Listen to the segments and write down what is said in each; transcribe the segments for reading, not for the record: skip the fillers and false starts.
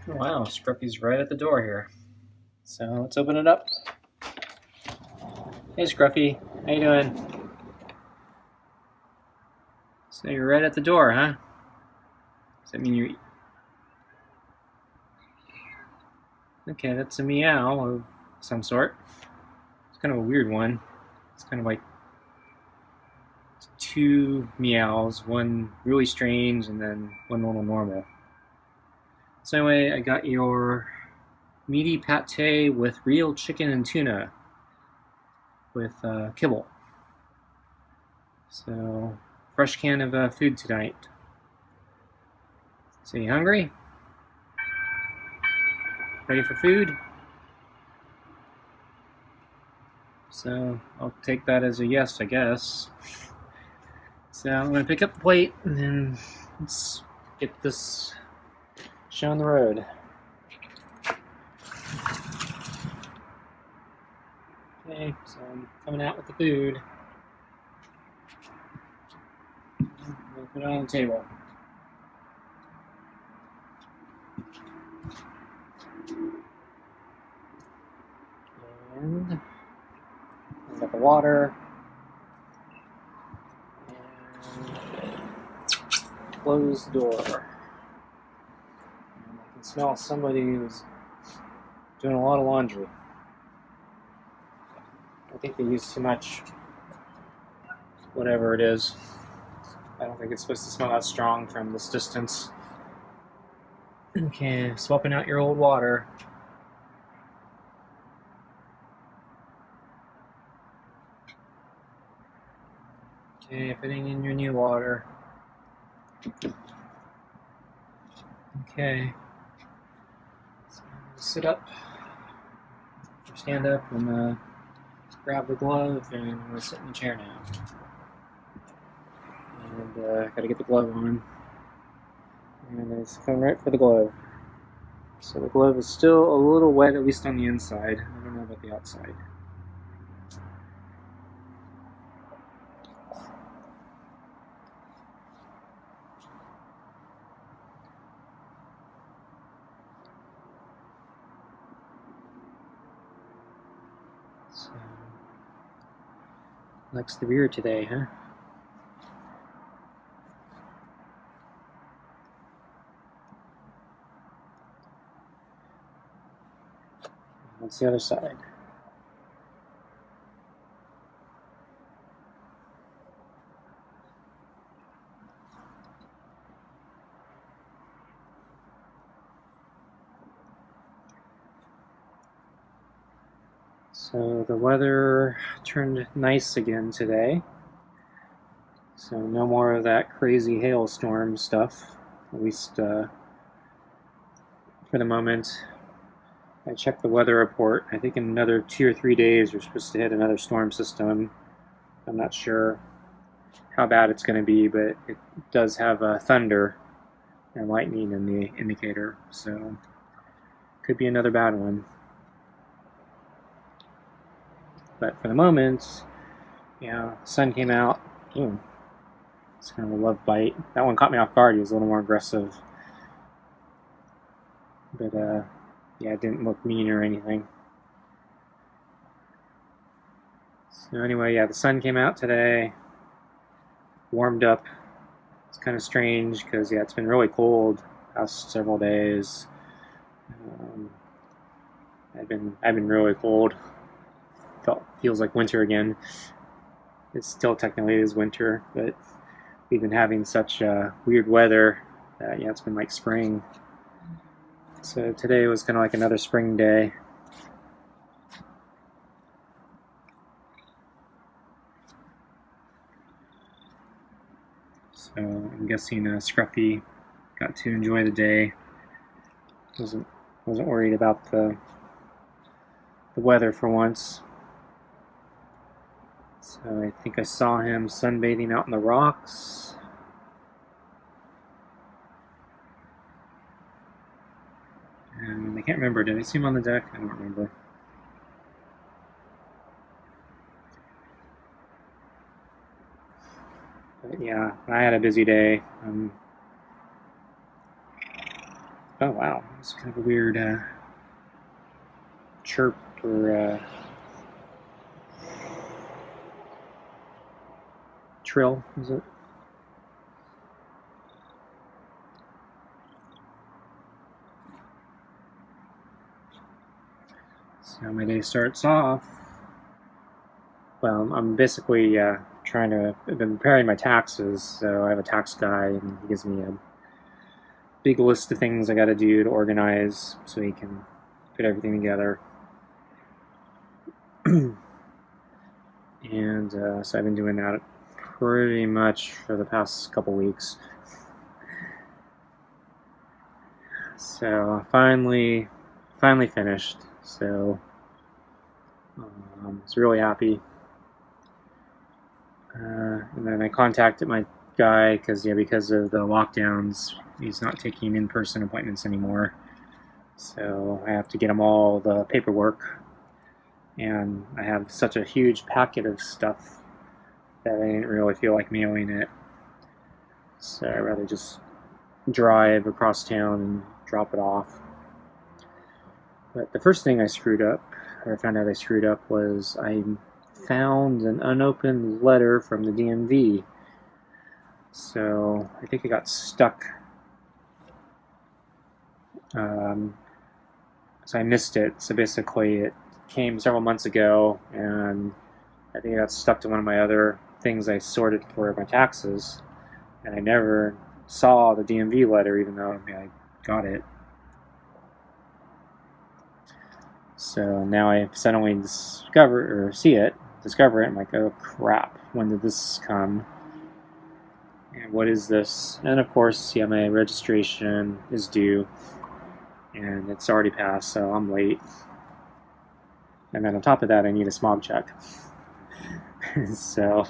Wow, Scruffy's right at the door here. So let's open it up. Hey Scruffy, how you doing? So you're right at the door, huh? Does that mean you're... Okay, that's a meow of some sort. It's kind of a weird one. It's kind of like two meows, one really strange and then one little normal. So anyway, I got your meaty pate with real chicken and tuna with kibble. So, fresh can of food tonight. So you hungry? Ready for food? So I'll take that as a yes, I guess. So I'm going to pick up the plate and then let's get this show on the road. Okay, so I'm coming out with the food. I'm going to put it on the table. And I got the water. And close the door. And I can smell somebody who's doing a lot of laundry. I think they use too much, whatever it is. I don't think it's supposed to smell that strong from this distance. Okay, swapping out your old water. Okay, putting in your new water. Okay. So sit up, or stand up, and grab the glove, and I'm going to sit in the chair now. And gotta get the glove on. And it's coming right for the glove. So the glove is still a little wet, at least on the inside. I don't know about the outside. So, likes the beer today, huh? That's the other side. So the weather turned nice again today. So no more of that crazy hailstorm stuff, at least for the moment. I checked the weather report. I think in another 2 or 3 days we're supposed to hit another storm system. I'm not sure how bad it's going to be, but it does have thunder and lightning in the indicator, so could be another bad one. But for the moment, yeah, the sun came out. Ooh, it's kind of a love bite. That one caught me off guard. He was a little more aggressive. But yeah, it didn't look mean or anything. So anyway, yeah, the sun came out today. Warmed up. It's kind of strange because yeah, it's been really cold the past several days. I've been really cold. Feels like winter again. It still technically is winter, but we've been having such weird weather that yeah, it's been like spring. So today was kind of like another spring day. So I'm guessing Scruffy got to enjoy the day. Wasn't worried about the weather for once. So I think I saw him sunbathing out in the rocks. And I can't remember, did I see him on the deck? I don't remember. But yeah, I had a busy day. Oh wow, it's kind of a weird chirp or trill, is it? So my day starts off. Well, I'm basically I've been preparing my taxes, so I have a tax guy, and he gives me a big list of things I got to do to organize so he can put everything together. And so I've been doing that pretty much for the past couple weeks. So finally finished. So I was really happy. And then I contacted my guy because of the lockdowns, he's not taking in-person appointments anymore. So I have to get him all the paperwork, and I have such a huge packet of stuff that I didn't really feel like mailing it. So I'd rather just drive across town and drop it off. But the first thing I found out I screwed up, was I found an unopened letter from the DMV. So I think it got stuck. So I missed it. So basically, it came several months ago, and I think it got stuck to one of my other things I sorted for my taxes, and I never saw the DMV letter, even though I got it. So now I suddenly discover it. I'm like, oh crap, when did this come? And what is this? And of course, yeah, my registration is due, and it's already passed, so I'm late. And then on top of that, I need a smog check. So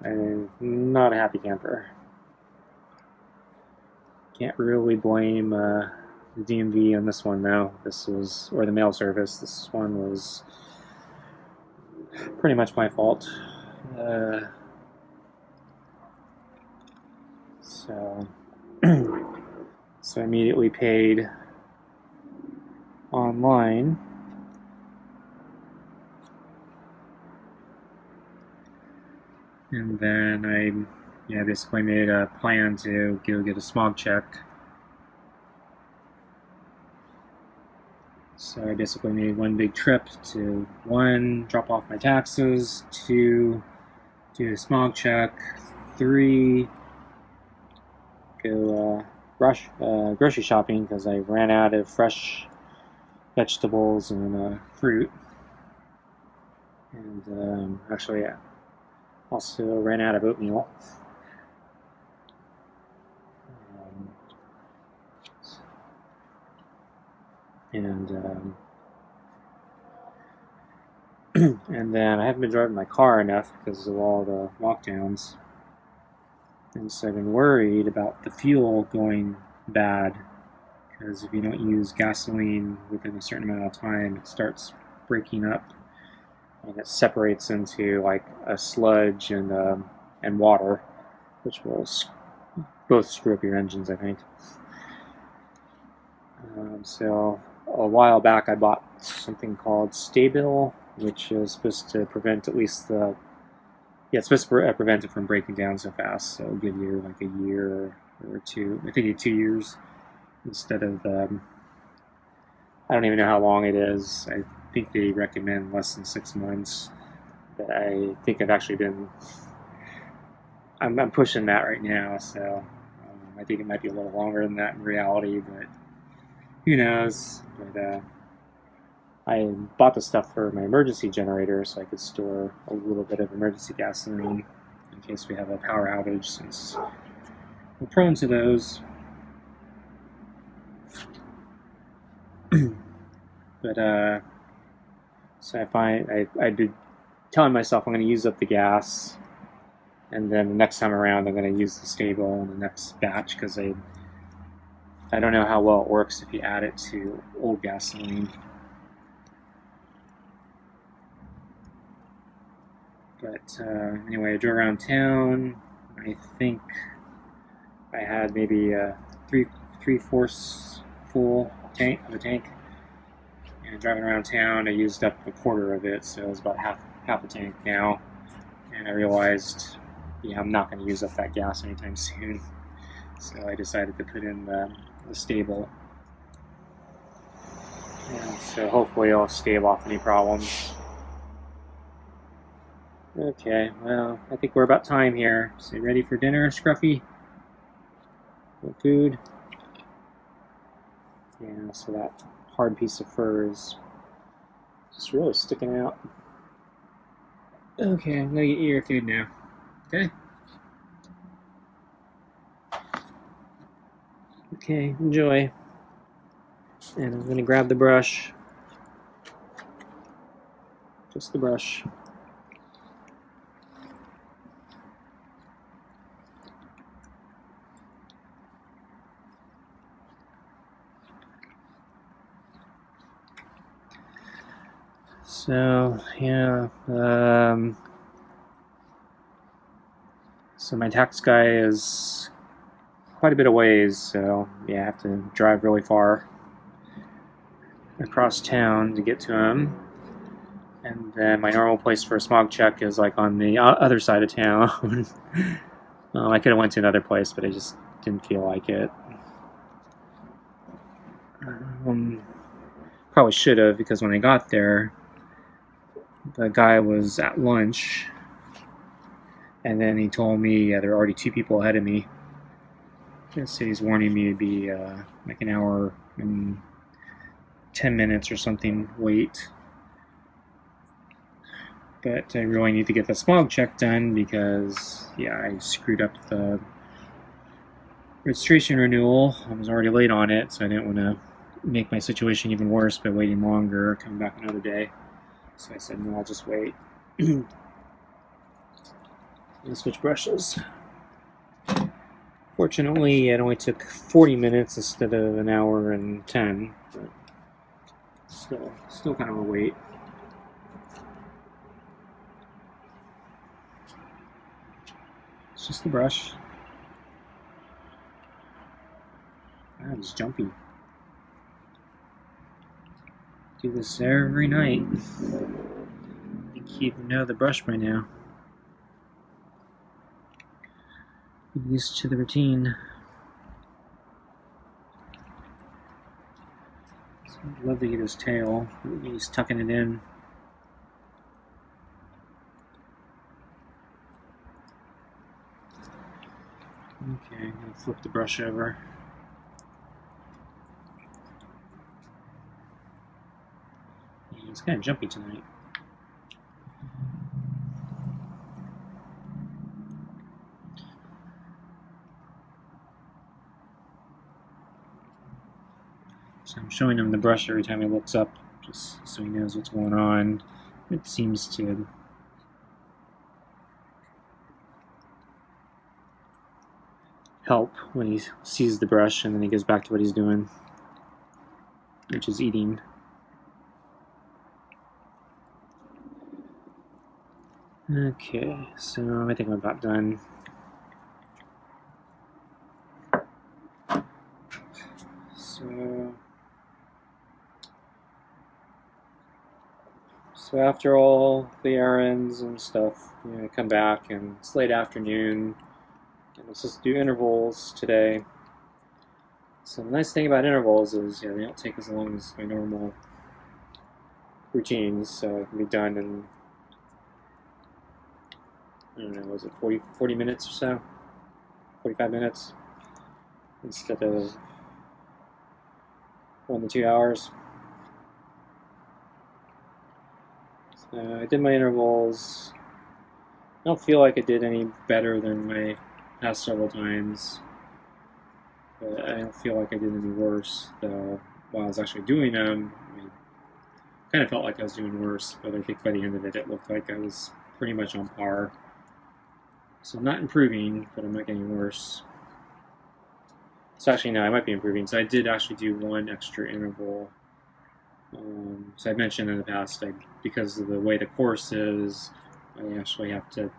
I'm not a happy camper. Can't really blame the DMV on this one, though. Or the mail service. This one was pretty much my fault. So I immediately paid online. And then I basically made a plan to go get a smog check. So I basically made one big trip to, 1, drop off my taxes, 2, do a smog check, 3, go grocery shopping because I ran out of fresh vegetables and fruit. And actually, I also ran out of oatmeal. And then I haven't been driving my car enough because of all the lockdowns. And so I've been worried about the fuel going bad, because if you don't use gasoline within a certain amount of time, it starts breaking up, and it separates into like a sludge and water, which will both screw up your engines, I think. So a while back, I bought something called Stabil, which is supposed to prevent it's supposed to prevent it from breaking down so fast. So it'll give you like a year or 2. I think 2 years instead of I don't even know how long it is. I think they recommend less than 6 months. But I think I've actually been. I'm pushing that right now, so I think it might be a little longer than that in reality, but who knows? But I bought the stuff for my emergency generator so I could store a little bit of emergency gasoline in case we have a power outage, since we're prone to those. But so I'd be telling myself I'm going to use up the gas, and then the next time around I'm going to use the Stabil in the next batch, because I don't know how well it works if you add it to old gasoline. But anyway, I drove around town. I think I had maybe three 3/4 full tank of a tank. And driving around town, I used up a quarter of it, so it's about half a tank now. And I realized, yeah, I'm not going to use up that gas anytime soon. So I decided to put in the stable. And so hopefully it'll stave off any problems. Okay, well, I think we're about time here. So you ready for dinner, Scruffy? What food? Yeah, so that hard piece of fur is just really sticking out. Okay, I'm gonna get you your food now. Okay? Okay, enjoy. And I'm gonna grab the brush. Just the brush. So, yeah, so my tax guy is quite a bit of ways, so yeah, I have to drive really far across town to get to him. And then my normal place for a smog check is like on the other side of town. I could have went to another place, but I just didn't feel like it. Probably should have, because when I got there, the guy was at lunch, and then he told me there are already 2 people ahead of me. So he's warning me to be like an hour and 10 minutes or something wait. But I really need to get the smog check done because, yeah, I screwed up the registration renewal. I was already late on it, so I didn't want to make my situation even worse by waiting longer, coming back another day. So I said, no, I'll just wait. And switch brushes. Fortunately, it only took 40 minutes instead of an hour and 10, but still kind of a wait. It's just the brush. Wow, it's jumpy. Do this every night. I think you know the brush by now. Get used to the routine. So I'd love to get his tail. He's tucking it in. Okay, I'm going to flip the brush over. Yeah, he's kind of jumpy tonight. So I'm showing him the brush every time he looks up, just so he knows what's going on. It seems to help when he sees the brush and then he goes back to what he's doing, which is eating. Okay, so I think I'm about done. So after all the errands and stuff, I come back and it's late afternoon, and I'm supposed to do intervals today. So the nice thing about intervals is, they don't take as long as my normal routines, so it can be done in, I don't know, was it 40 minutes or so? 45 minutes instead of 1 to 2 hours. So I did my intervals. I don't feel like I did any better than my past several times, but I don't feel like I did any worse, though while I was actually doing them, I kind of felt like I was doing worse, but I think by the end of it, it looked like I was pretty much on par. So I'm not improving, but I'm not getting worse. So actually, no, I might be improving. So I did actually do 1 extra interval. So I mentioned in the past, because of the way the course is, I actually have to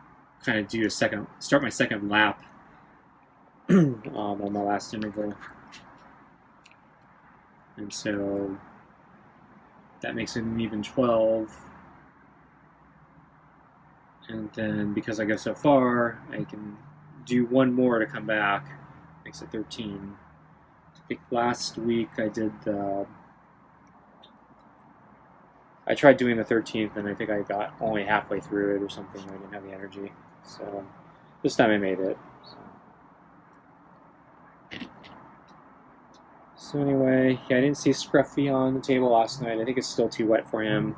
kind of do start my second lap on my last interval. and so that makes it an even 12. And then because I go so far, I can do one more to come back. Makes it 13. I think last week I did I tried doing the 13th, and I think I got only halfway through it or something. I didn't have the energy. So this time I made it. So anyway, yeah, I didn't see Scruffy on the table last night. I think it's still too wet for him.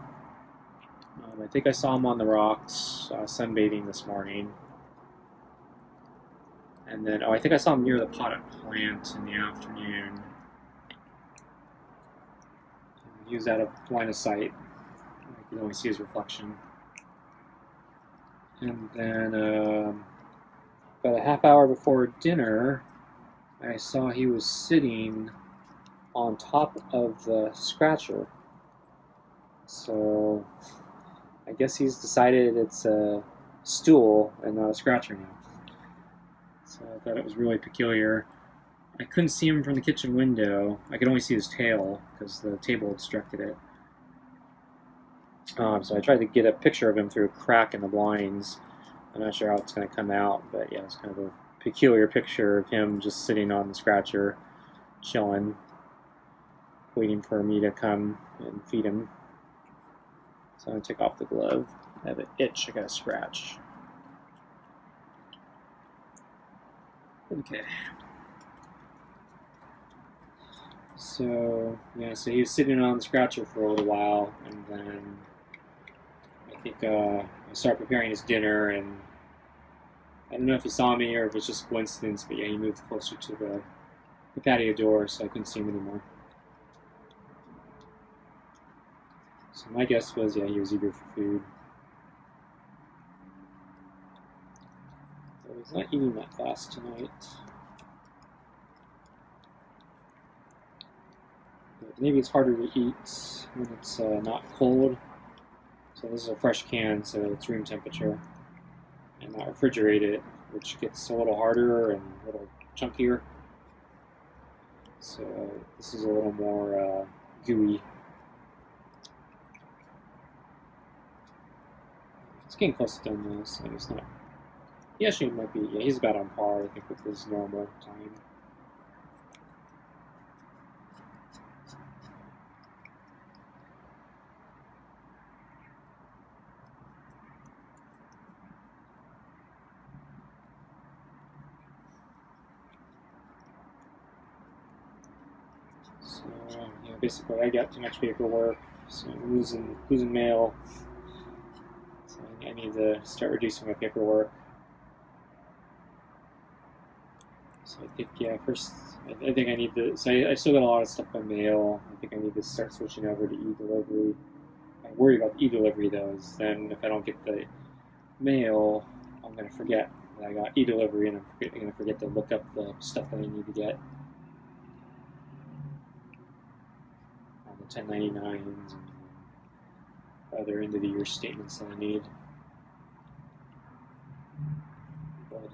I think I saw him on the rocks sunbathing this morning. And then, I think I saw him near the potted plant in the afternoon. He was out of line of sight. I could only see his reflection. And then about a half hour before dinner, I saw he was sitting on top of the scratcher. So I guess he's decided it's a stool and not a scratcher now. So I thought it was really peculiar. I couldn't see him from the kitchen window. I could only see his tail because the table obstructed it. So I tried to get a picture of him through a crack in the blinds. I'm not sure how it's going to come out, but yeah, it's kind of a peculiar picture of him just sitting on the scratcher, chilling, waiting for me to come and feed him. So I'm going to take off the glove. I have an itch, I got a scratch. Okay. So, yeah, so he was sitting on the scratcher for a little while, and then I think I started preparing his dinner, and I don't know if he saw me or if it's just coincidence, but yeah, he moved closer to the patio door, so I couldn't see him anymore. So my guess was, yeah, he was eager for food. But he's not eating that fast tonight. But maybe it's harder to eat when it's not cold. So this is a fresh can, so it's room temperature. And not refrigerated, which gets a little harder and a little chunkier. So this is a little more gooey. It's getting close to done though, so it's not. He actually might be. Yeah, he's about on par, I think, with his normal time. So yeah, basically, I got too much paperwork, so I'm losing mail. So I need to start reducing my paperwork. So I think, yeah, first, I think I need to, so I still got a lot of stuff by mail. I think I need to start switching over to e-delivery. I worry about the e-delivery though, is then if I don't get the mail, I'm going to forget that I got e-delivery, and I'm going to forget to look up the stuff that I need to get on the 1099s and other end of the year statements that I need. But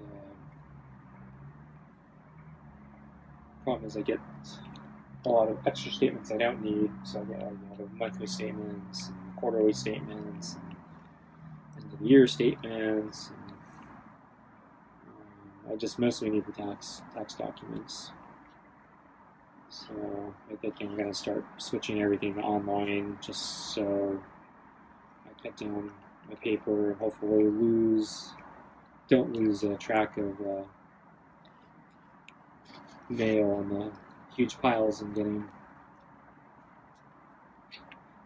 problem is I get a lot of extra statements I don't need, so I get a lot of monthly statements, and quarterly statements, and end of the year statements. And, I just mostly need the tax documents. So I think I'm going to start switching everything to online, just so I cut down my paper and hopefully don't lose track of mail and the huge piles I'm getting.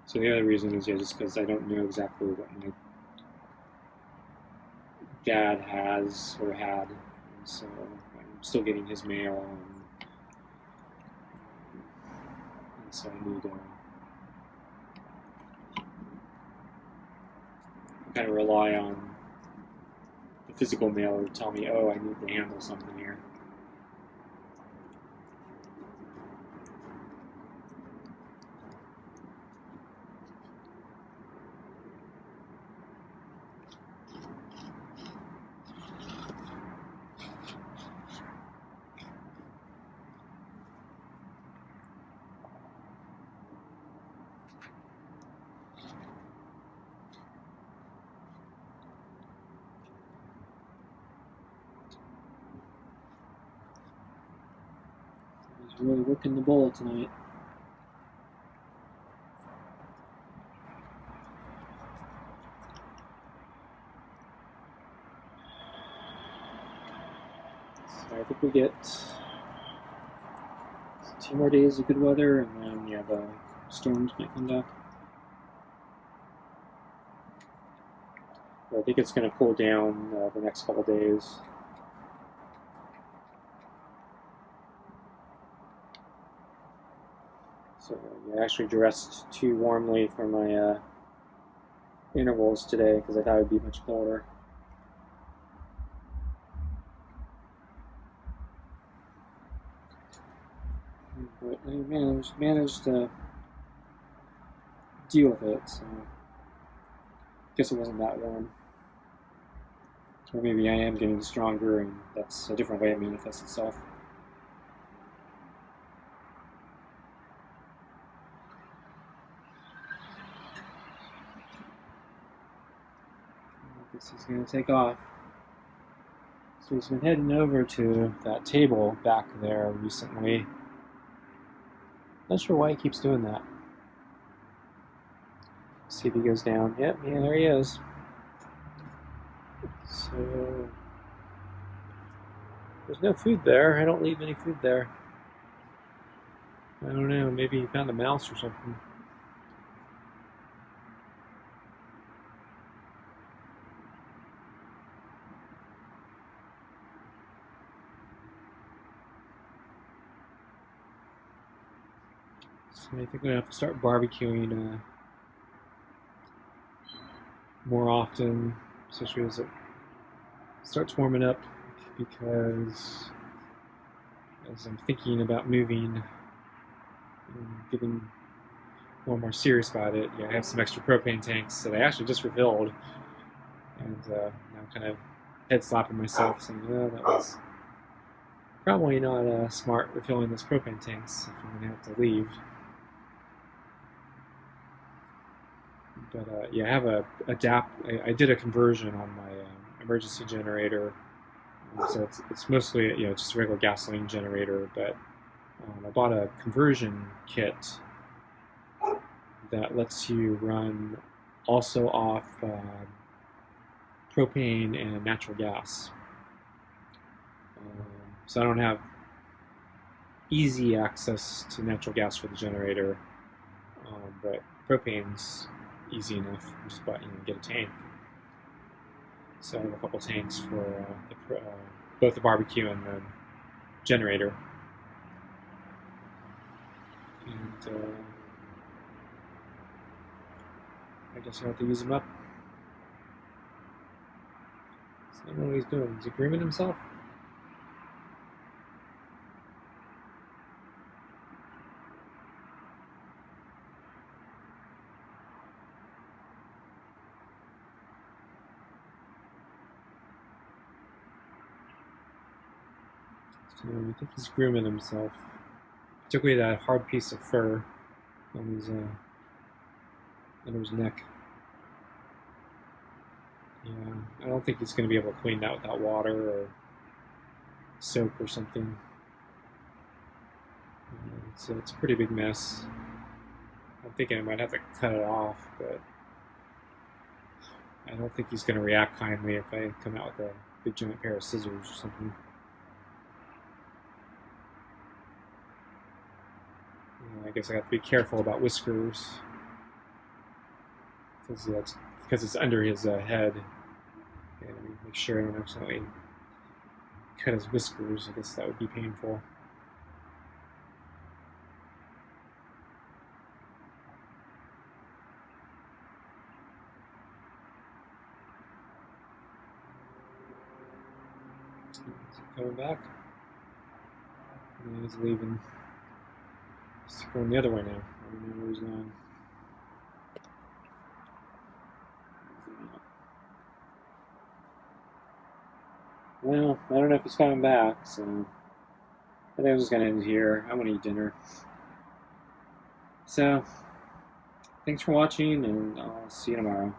So the other reason is just because I don't know exactly what my dad has or had, and so I'm still getting his mail, and so I need to kind of rely on the physical mail to tell me, oh, I need to handle something here. really working the bowl tonight. So I think we get 2 more days of good weather, and then the storms might come back. But I think it's going to cool down the next couple days. So I actually dressed too warmly for my intervals today because I thought it would be much colder. But I managed to deal with it, so I guess it wasn't that warm. Or maybe I am getting stronger and that's a different way it manifests itself. I guess he's going to take off. So he's been heading over to that table back there recently. Not sure why he keeps doing that. See if he goes down. Yep, yeah, there he is. So there's no food there. I don't leave any food there. I don't know, maybe he found a mouse or something. So I think I'm going to have to start barbecuing more often, especially as it starts warming up, because as I'm thinking about moving and getting more serious about it, I have some extra propane tanks that I actually just refilled, and now I'm kind of head slapping myself saying, oh, that was probably not smart refilling those propane tanks if I'm going to have to leave. But I have I did a conversion on my emergency generator, so it's mostly just a regular gasoline generator. But I bought a conversion kit that lets you run also off propane and natural gas. So I don't have easy access to natural gas for the generator, but propane's easy enough. You just get a tank. So I have a couple tanks for both the barbecue and the generator. And I guess I have to use them up. So I don't know what he's doing. Is he grooming himself? So I think he's grooming himself. He took away that hard piece of fur on his under his neck. Yeah, I don't think he's going to be able to clean that without water or soap or something. So it's a pretty big mess. I'm thinking I might have to cut it off, but I don't think he's going to react kindly if I come out with a big giant pair of scissors or something. I guess I have to be careful about whiskers because it's under his head. And make sure I don't accidentally cut his whiskers. I guess that would be painful. Is he coming back? And he's leaving. He's going the other way now. I don't know where he's going. Well, I don't know if he's coming back, so I think I'm just going to end here. I want to eat dinner. So, thanks for watching, and I'll see you tomorrow.